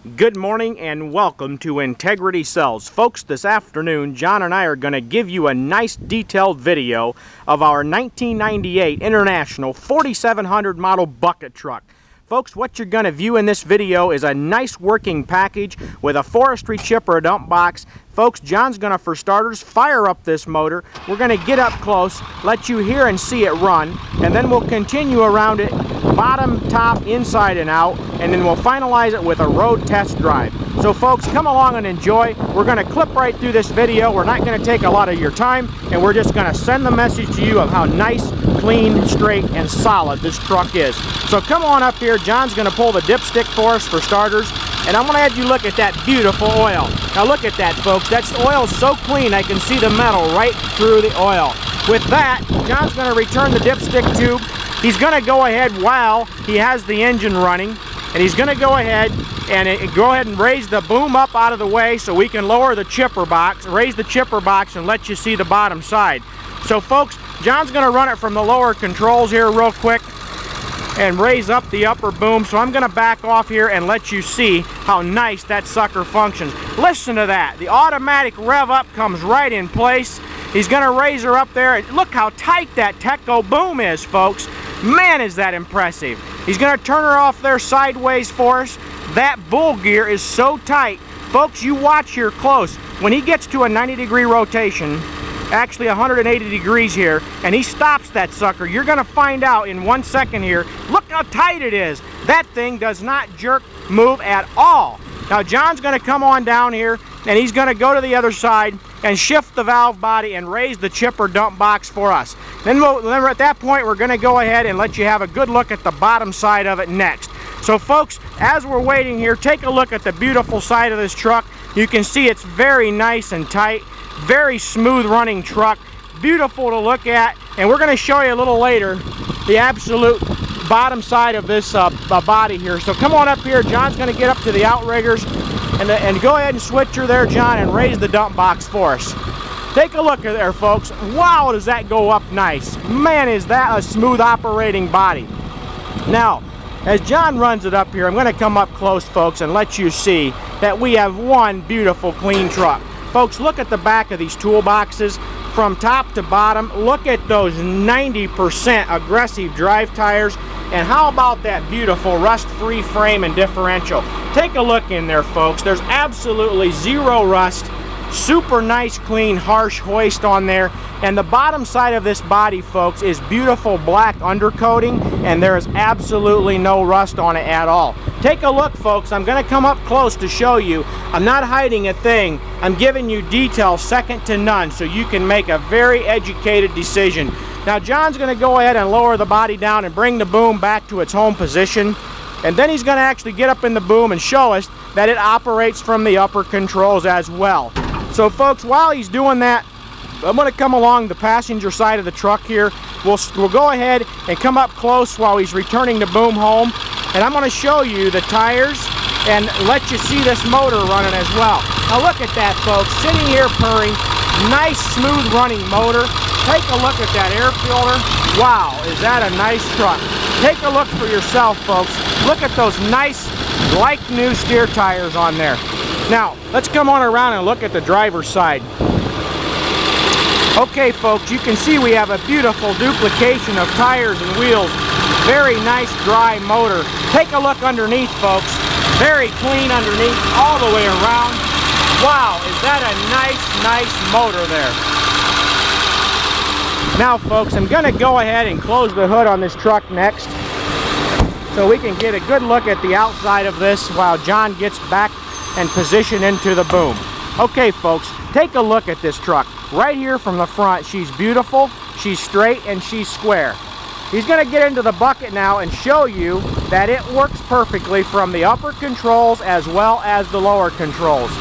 Good morning and welcome to Integrity Cells. Folks, this afternoon John and I are going to give you a nice detailed video of our 1998 International 4700 model bucket truck. Folks, what you're going to view in this video is a nice working package with a forestry chipper dump box. Folks, John's going to, for starters, fire up this motor. We're going to get up close, let you hear and see it run, and then we'll continue around it bottom, top, inside, and out, and then we'll finalize it with a road test drive. So folks, come along and enjoy. We're going to clip right through this video. We're not going to take a lot of your time, and we're just going to send the message to you of how nice, clean, straight, and solid this truck is. So come on up here. John's going to pull the dipstick for us for starters, and I'm going to have you look at that beautiful oil. Now look at that, folks. That oil is so clean I can see the metal right through the oil. With that, John's going to return the dipstick tube. He's going to go ahead while he has the engine running, and he's going to go ahead and raise the boom up out of the way so we can lower the chipper box, raise the chipper box, and let you see the bottom side. So folks, John's going to run it from the lower controls here real quick and raise up the upper boom. So I'm going to back off here and let you see how nice that sucker functions. Listen to that. The automatic rev up comes right in place. He's going to raise her up there, and look how tight that Teco boom is, folks. Man, is that impressive. He's going to turn her off there sideways for us. That bull gear is so tight. Folks, you watch here close. When he gets to a 90-degree rotation, actually 180 degrees here, and he stops that sucker, you're going to find out in 1 second here. Look how tight it is. That thing does not jerk, move at all. Now John's going to come on down here, and he's going to go to the other side and shift the valve body and raise the chipper dump box for us. Then at that point, we're going to go ahead and let you have a good look at the bottom side of it next. So folks, as we're waiting here, take a look at the beautiful side of this truck. You can see it's very nice and tight, very smooth running truck, beautiful to look at, and we're going to show you a little later the absolute bottom side of this body here. So come on up here. John's going to get up to the outriggers and go ahead and switch her there, John, and raise the dump box for us. Take a look at there, folks. Wow, does that go up nice. Man, is that a smooth operating body. Now, as John runs it up here, I'm going to come up close, folks, and let you see that we have one beautiful, clean truck. Folks, look at the back of these toolboxes from top to bottom. Look at those 90% aggressive drive tires. And how about that beautiful rust-free frame and differential? Take a look in there, folks. There's absolutely zero rust. Super nice, clean, harsh hoist on there. And the bottom side of this body, folks, is beautiful black undercoating, and there is absolutely no rust on it at all. Take a look, folks. I'm going to come up close to show you. I'm not hiding a thing. I'm giving you details second to none so you can make a very educated decision. Now John's going to go ahead and lower the body down and bring the boom back to its home position, and then he's going to actually get up in the boom and show us that it operates from the upper controls as well. So folks, while he's doing that, I'm going to come along the passenger side of the truck here. We'll go ahead and come up close while he's returning the boom home, and I'm going to show you the tires and let you see this motor running as well. Now look at that, folks, sitting here purring, nice smooth running motor. Take a look at that air filter. Wow, is that a nice truck. Take a look for yourself, folks. Look at those nice, like new steer tires on there. Now, let's come on around and look at the driver's side. Okay, folks, you can see we have a beautiful duplication of tires and wheels. Very nice, dry motor. Take a look underneath, folks. Very clean underneath, all the way around. Wow, is that a nice motor there. Now, folks, I'm going to go ahead and close the hood on this truck next so we can get a good look at the outside of this while John gets back and position into the boom. Okay, folks, take a look at this truck. Right here from the front, she's beautiful, she's straight, and she's square. He's going to get into the bucket now and show you that it works perfectly from the upper controls as well as the lower controls.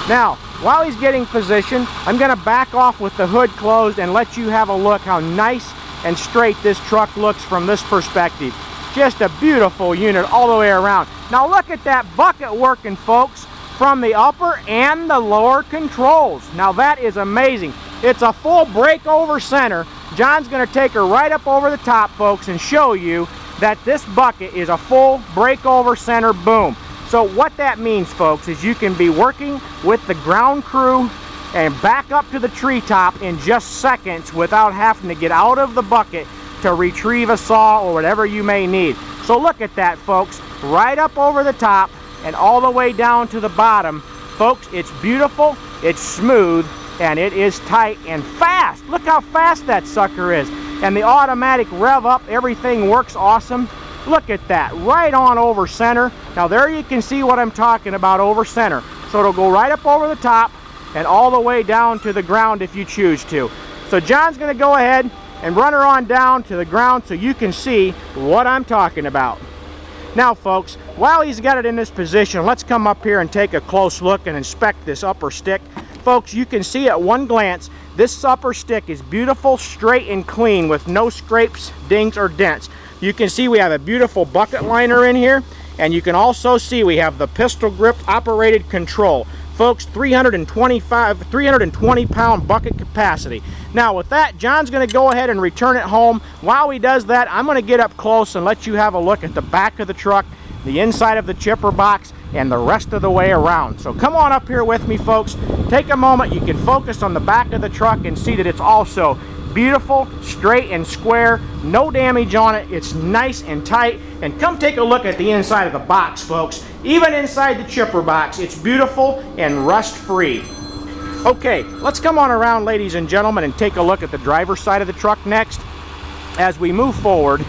Now, while he's getting positioned, I'm going to back off with the hood closed and let you have a look how nice and straight this truck looks from this perspective. Just a beautiful unit all the way around. Now look at that bucket working, folks, from the upper and the lower controls. Now that is amazing. It's a full breakover center. John's going to take her right up over the top, folks, and show you that this bucket is a full breakover center boom. So what that means, folks, is you can be working with the ground crew and back up to the treetop in just seconds without having to get out of the bucket to retrieve a saw or whatever you may need. So look at that, folks, right up over the top and all the way down to the bottom. Folks, it's beautiful, it's smooth, and it is tight and fast. Look how fast that sucker is. And the automatic rev up, everything works awesome. Look at that, right on over center. Now there you can see what I'm talking about, over center. So it'll go right up over the top and all the way down to the ground if you choose to. So John's gonna go ahead and run her on down to the ground so you can see what I'm talking about. Now folks, while he's got it in this position, let's come up here and take a close look and inspect this upper stick. Folks, you can see at one glance, this upper stick is beautiful, straight and clean with no scrapes, dings, or dents. You can see we have a beautiful bucket liner in here, and you can also see we have the pistol grip operated control. Folks, 320 pound bucket capacity. Now with that, John's going to go ahead and return it home. While he does that, I'm going to get up close and let you have a look at the back of the truck, the inside of the chipper box, and the rest of the way around. So come on up here with me, folks. Take a moment. You can focus on the back of the truck and see that it's also beautiful, straight and square, no damage on it. It's nice and tight. And come take a look at the inside of the box, folks. Even inside the chipper box, it's beautiful and rust-free. Okay, let's come on around, ladies and gentlemen, and take a look at the driver's side of the truck next. As we move forward,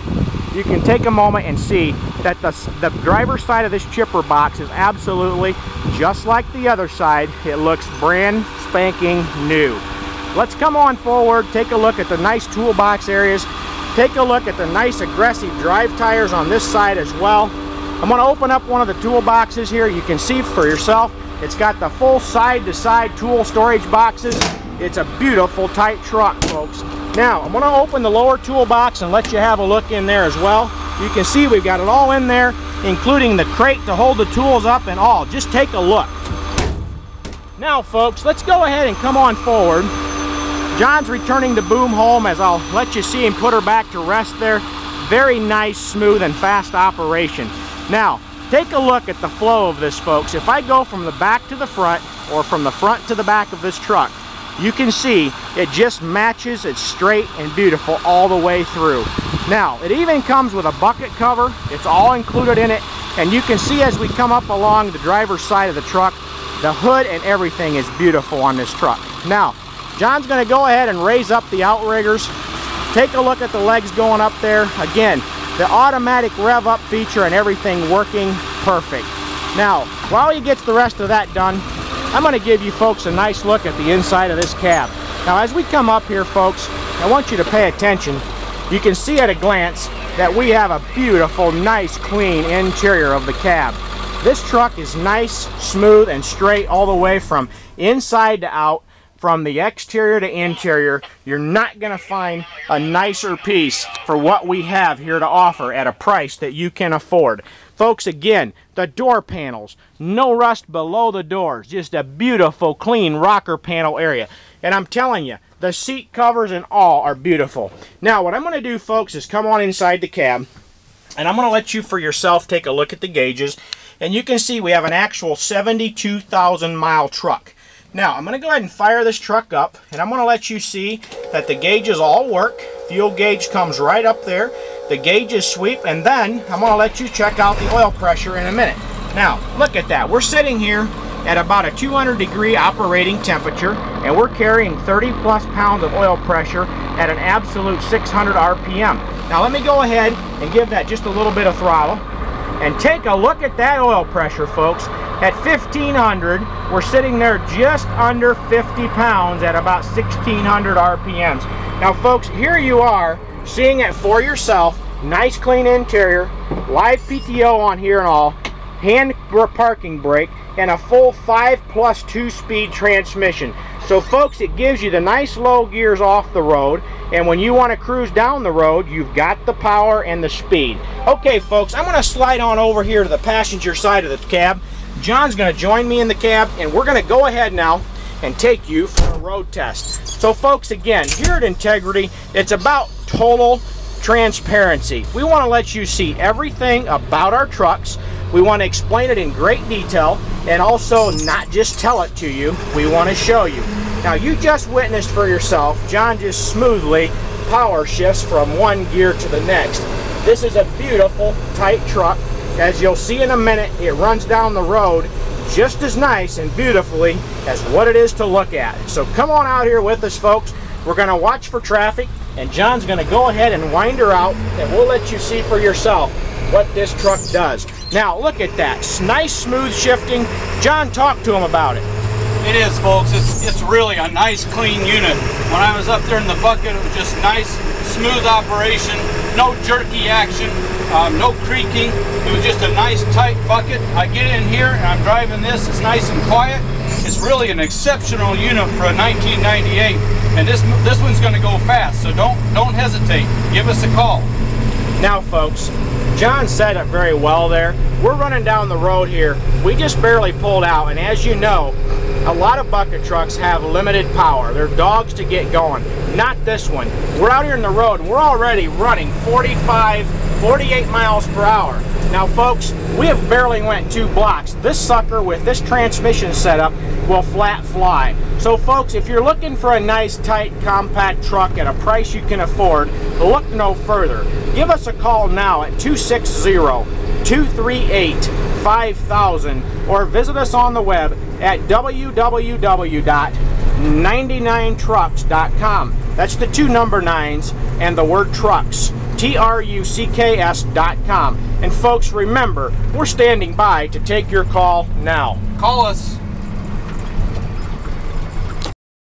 you can take a moment and see that the driver's side of this chipper box is absolutely just like the other side. It looks brand spanking new. Let's come on forward, take a look at the nice toolbox areas, take a look at the nice aggressive drive tires on this side as well. I'm going to open up one of the toolboxes here. You can see for yourself, it's got the full side-to-side tool storage boxes. It's a beautiful, tight truck, folks. Now, I'm going to open the lower toolbox and let you have a look in there as well. You can see we've got it all in there, including the crate to hold the tools up and all. Just take a look. Now, folks, let's go ahead and come on forward. John's returning the boom home as I'll let you see him put her back to rest there. Very nice, smooth, and fast operation. Now, take a look at the flow of this, folks. If I go from the back to the front or from the front to the back of this truck, you can see it just matches. It's straight and beautiful all the way through. Now, it even comes with a bucket cover. It's all included in it. And you can see as we come up along the driver's side of the truck, the hood and everything is beautiful on this truck. Now, John's going to go ahead and raise up the outriggers. Take a look at the legs going up there. Again, the automatic rev up feature and everything working perfect. Now, while he gets the rest of that done, I'm going to give you folks a nice look at the inside of this cab. Now, as we come up here, folks, I want you to pay attention. You can see at a glance that we have a beautiful, nice, clean interior of the cab. This truck is nice, smooth, and straight all the way from inside to out. From the exterior to interior, you're not going to find a nicer piece for what we have here to offer at a price that you can afford. Folks, again, the door panels, no rust below the doors, just a beautiful, clean rocker panel area. And I'm telling you, the seat covers and all are beautiful. Now, what I'm going to do, folks, is come on inside the cab, and I'm going to let you for yourself take a look at the gauges. And you can see we have an actual 72,000 mile truck. Now, I'm going to go ahead and fire this truck up, and I'm going to let you see that the gauges all work. Fuel gauge comes right up there. The gauges sweep, and then I'm going to let you check out the oil pressure in a minute. Now, look at that. We're sitting here at about a 200-degree operating temperature, and we're carrying 30-plus pounds of oil pressure at an absolute 600 RPM. Now, let me go ahead and give that just a little bit of throttle. And take a look at that oil pressure, folks. At 1500, we're sitting there just under 50 pounds at about 1600 RPMs. Now, folks, here you are seeing it for yourself. Nice, clean interior, live PTO on here and all, hand parking brake, and a full 5+ 2-speed transmission. So, folks, it gives you the nice low gears off the road, and when you want to cruise down the road, you've got the power and the speed. Okay, folks, I'm going to slide on over here to the passenger side of the cab. John's going to join me in the cab, and we're going to go ahead now and take you for a road test. So, folks, again, here at Integrity, it's about total transparency. We want to let you see everything about our trucks. We want to explain it in great detail, and also not just tell it to you, we want to show you. Now, you just witnessed for yourself, John just smoothly power shifts from one gear to the next. This is a beautiful, tight truck. As you'll see in a minute, it runs down the road just as nice and beautifully as what it is to look at. So come on out here with us, folks. We're going to watch for traffic, and John's going to go ahead and wind her out, and we'll let you see for yourself what this truck does. Now, look at that. Nice, smooth shifting. John, talk to him about it. It is, folks. It's really a nice, clean unit. When I was up there in the bucket, it was just nice, smooth operation, no jerky action, no creaking. It was just a nice, tight bucket. I get in here and I'm driving this. It's nice and quiet. It's really an exceptional unit for a 1998, and this one's going to go fast. So don't hesitate. Give us a call. Now, folks, John said it very well there. We're running down the road here. We just barely pulled out, and as you know, a lot of bucket trucks have limited power. They're dogs to get going. Not this one. We're out here in the road, and we're already running 45, 48 miles per hour. Now, folks, we have barely went 2 blocks. This sucker with this transmission setup will flat fly. So, folks, if you're looking for a nice, tight, compact truck at a price you can afford, look no further. Give us a call now at 260-238-5000 or visit us on the web at www.99trucks.com. That's the 2 number 9s and the word trucks. trucks.com. And folks, remember, we're standing by to take your call now. Call us.